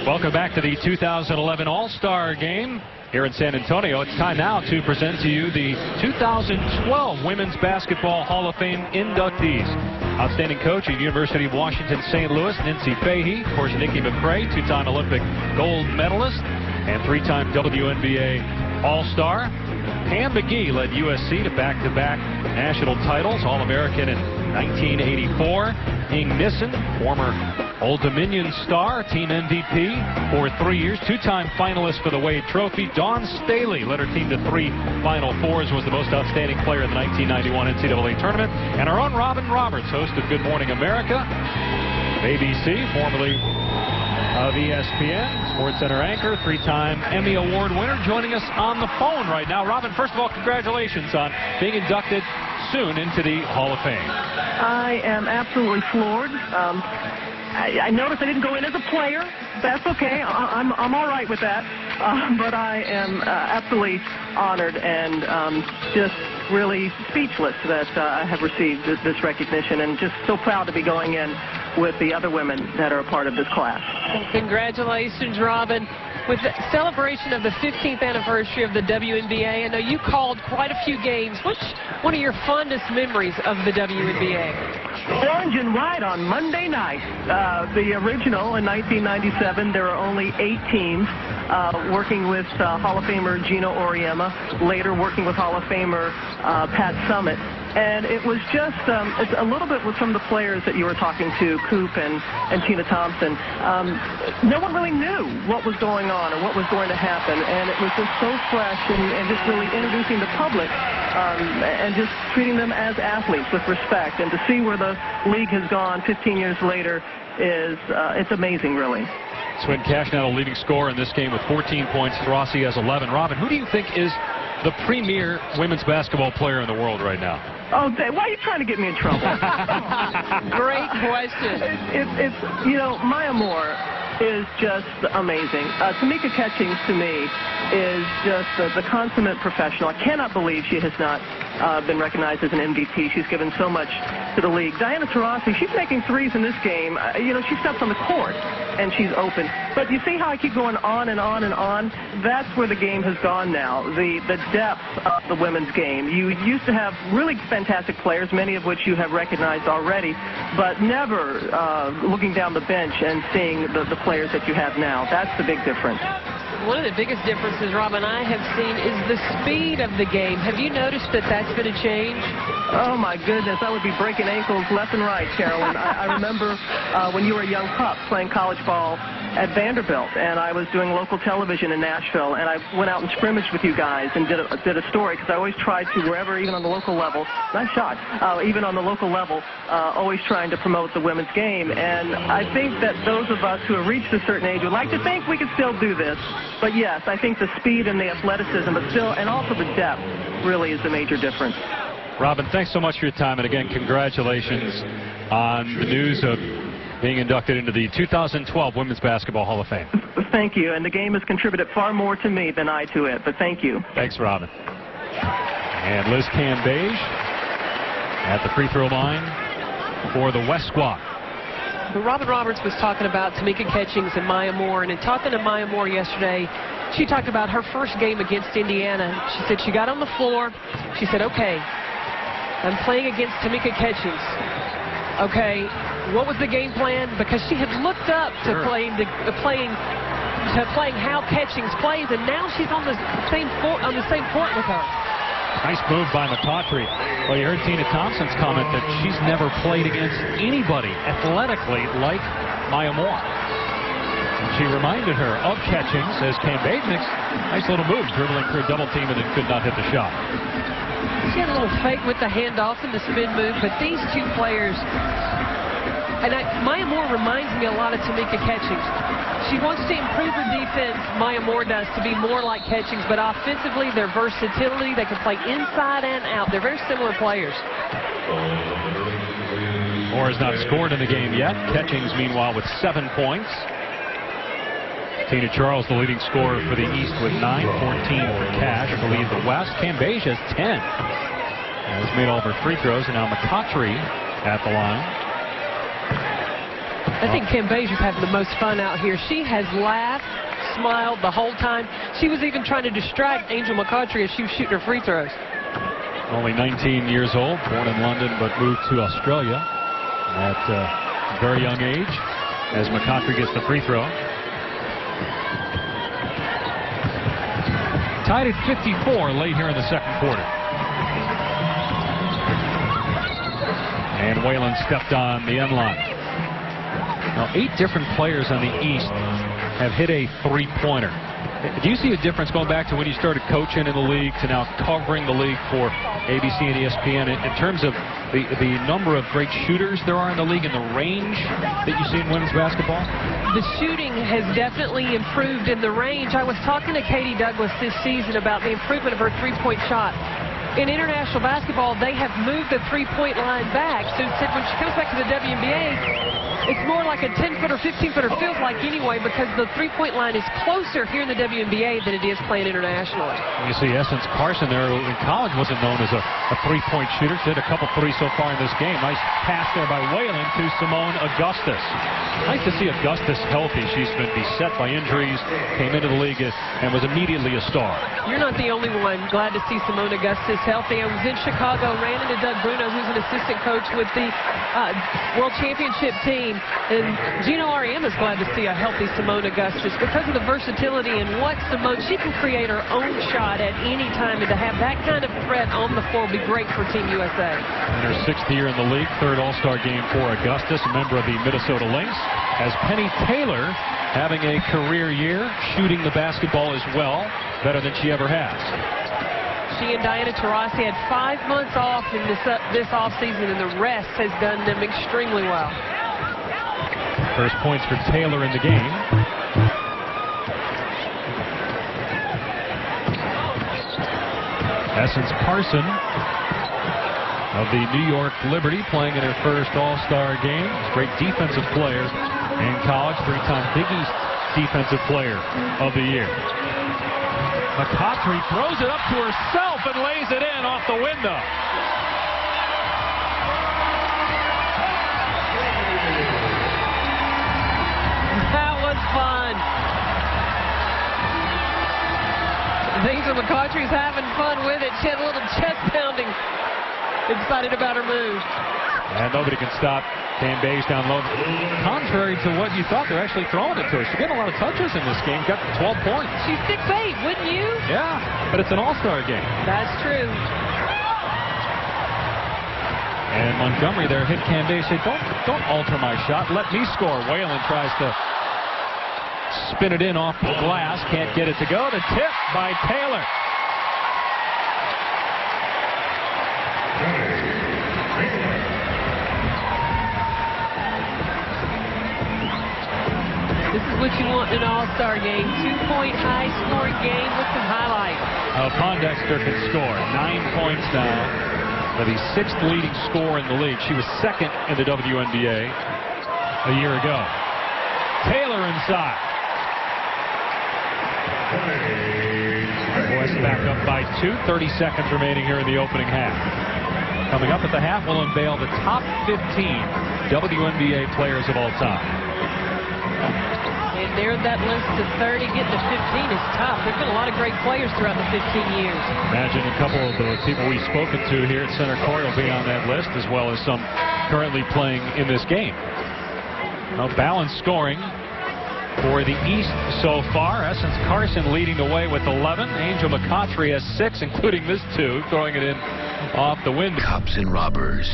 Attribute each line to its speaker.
Speaker 1: Welcome back to the 2011 All-Star Game here in San Antonio. It's time now to present to you the 2012 Women's Basketball Hall of Fame inductees. Outstanding coach at University of Washington, St. Louis, Nancy Fahey. Of course, Nikki McCray, two-time Olympic gold medalist and three-time WNBA All-Star. Pam McGee led USC to back-to-back national titles, All-American in 1984. Ing Nissen, former Old Dominion star, team MVP for 3 years, two-time finalist for the Wade Trophy. Dawn Staley led her team to 3 Final Fours, was the most outstanding player in the 1991 NCAA tournament. And our own Robin Roberts, host of Good Morning America, ABC, formerly of ESPN, SportsCenter anchor, 3-time Emmy Award winner, joining us on the phone right now. Robin, first of all, congratulations on being inducted soon into the Hall of Fame.
Speaker 2: I am absolutely floored. I noticed I didn't go in as a player. That's okay. I'm all right with that. But I am absolutely honored and just really speechless that I have received this recognition, and just so proud to be going in with the other women that are a part of this class.
Speaker 3: Well, congratulations, Robin. With the celebration of the 15th anniversary of the WNBA, I know you called quite a few games. What's one of your fondest memories of the WNBA?
Speaker 2: Orange and white on Monday night. The original in 1997, there were only 8 teams, working with Hall of Famer Gino Auriemma, later working with Hall of Famer Pat Summitt. And it was just it's a little bit with some of the players that you were talking to, Coop and Tina Thompson. No one really knew what was going on or what was going to happen, and it was just so fresh and just really introducing the public and just treating them as athletes with respect. And to see where the league has gone 15 years later is it's amazing, really.
Speaker 1: Swin Cash now the leading scorer in this game with 14 points. Rossi has 11. Robin, who do you think is the premier women's basketball player in the world right now?
Speaker 2: Oh, why are you trying to get me in trouble?
Speaker 3: Great question.
Speaker 2: It's you know, Maya Moore is just amazing. Tamika Catchings, to me, is just the consummate professional. I cannot believe she has not been recognized as an MVP. She's given so much to the league. Diana Taurasi, she's making threes in this game. You know, she steps on the court and she's open. But you see how I keep going on and on and on? That's where the game has gone now. The depth of the women's game. You used to have really fantastic players, many of which you have recognized already, but never looking down the bench and seeing the players that you have now. That's the big difference.
Speaker 3: One of the biggest differences, Rob, and I have seen is the speed of the game. Have you noticed that that's been a change?
Speaker 2: Oh, my goodness. I would be breaking ankles left and right, Carolyn. I remember when you were a young pup playing college ball at Vanderbilt, and I was doing local television in Nashville, and I went out and scrimmaged with you guys and did a story, because I always tried to, wherever, even on the local level, nice shot, even on the local level, always trying to promote the women's game. And I think that those of us who have reached a certain age would like to think we could still do this. But yes, I think the speed and the athleticism, but still, and also the depth, really is the major difference.
Speaker 1: Robin, thanks so much for your time, and again, congratulations on the news of being inducted into the 2012 Women's Basketball Hall of Fame.
Speaker 2: Thank you, and the game has contributed far more to me than I to it, but thank you.
Speaker 1: Thanks, Robin. And Liz Cambage at the free throw line for the West Squad.
Speaker 3: Robin Roberts was talking about Tamika Catchings and Maya Moore, and in talking to Maya Moore yesterday, she talked about her first game against Indiana. She said she got on the floor. She said, okay, I'm playing against Tamika Catchings. Okay, what was the game plan? Because she had looked up to playing how Catchings plays, and now she's on the same court with her.
Speaker 1: Nice move by McCautry. Well, you heard Tina Thompson's comment that she's never played against anybody athletically like Maya Moore. And she reminded her of Catchings as Cambage makes nice little move, dribbling through a double team and then could not hit the shot.
Speaker 3: She had a little fake with the handoff and the spin move, but these two players, and Maya Moore reminds me a lot of Tamika Catchings. She wants to improve her defense, Maya Moore does, to be more like Catchings, but offensively, their versatility, they can play inside and out. They're very similar players.
Speaker 1: Moore has not scored in the game yet. Catchings, meanwhile, with 7 points. Tina Charles, the leading scorer for the East with 9, 14 for Cash to lead the West. Cambage has 10. Has made all of her free throws, and now McCautry at the line.
Speaker 3: I think Kim Bay's just having the most fun out here. She has laughed, smiled the whole time. She was even trying to distract Angel McCautry as she was shooting her free throws.
Speaker 1: Only 19 years old, born in London, but moved to Australia at a very young age as McCautry gets the free throw. Tied at 54 late here in the second quarter. And Whalen stepped on the end line. Now, 8 different players on the East have hit a three-pointer. Do you see a difference going back to when you started coaching in the league to now covering the league for ABC and ESPN in terms of the number of great shooters there are in the league and the range that you see in women's basketball?
Speaker 3: The shooting has definitely improved in the range. I was talking to Katie Douglas this season about the improvement of her three-point shot. In international basketball, they have moved the three-point line back. So when she comes back to the WNBA, it's more like a 10-footer, 15-footer feels like anyway, because the three-point line is closer here in the WNBA than it is playing internationally.
Speaker 1: You see Essence Carson there in college wasn't known as a three-point shooter. She hit a couple threes so far in this game. Nice pass there by Whalen to Simone Augustus. Nice to see Augustus healthy. She's been beset by injuries, came into the league and was immediately a star.
Speaker 3: You're not the only one. Glad to see Simone Augustus healthy. I was in Chicago, ran into Doug Bruno, who's an assistant coach with the World Championship team. And Gino Ariema's glad to see a healthy Simone Augustus because of the versatility and what Simone, she can create her own shot at any time, and to have that kind of threat on the floor would be great for Team USA.
Speaker 1: In her 6th year in the league, 3rd All-Star game for Augustus, a member of the Minnesota Lynx, as Penny Taylor having a career year, shooting the basketball as well, better than she ever has.
Speaker 3: She and Diana Taurasi had 5 months off in this offseason, and the rest has done them extremely well.
Speaker 1: First points for Taylor in the game. Essence Carson of the New York Liberty playing in her first All-Star game. Great defensive player in college, 3-time Big East Defensive Player of the Year. McCautry throws it up to herself and lays it in off the window.
Speaker 3: That was fun. Angel McCautry's having fun with it. She had a little chest pounding. Excited about her move.
Speaker 1: And nobody can stop Cam Bayes down low. Contrary to what you thought, they're actually throwing it to her. She's getting a lot of touches in this game. Got 12 points.
Speaker 3: She's 6'8", wouldn't you?
Speaker 1: Yeah, but it's an all-star game.
Speaker 3: That's true.
Speaker 1: And Montgomery there hit Cam Bayes. Said, don't alter my shot. Let me score. Whalen tries to spin it in off the glass. Can't get it to go. The tip by Taylor.
Speaker 3: This is what you want in an all-star game. 2-point high-scoring game with some highlights.
Speaker 1: Pondexter can score. 9 points now for the 6th leading scorer in the league. She was 2nd in the WNBA a year ago. Taylor inside. West back up by 2. 30 seconds remaining here in the opening half. Coming up at the half, we'll unveil the top 15 WNBA players of all time.
Speaker 3: And there's that list to 30. Getting to 15 is tough. There's been a lot of great players throughout the 15 years.
Speaker 1: Imagine a couple of the people we've spoken to here at Center Court will be on that list, as well as some currently playing in this game. Now, balanced scoring for the East so far. Essence Carson leading the way with 11. Angel McCautry has 6, including this 2, throwing it in off the window.
Speaker 4: Cops and robbers.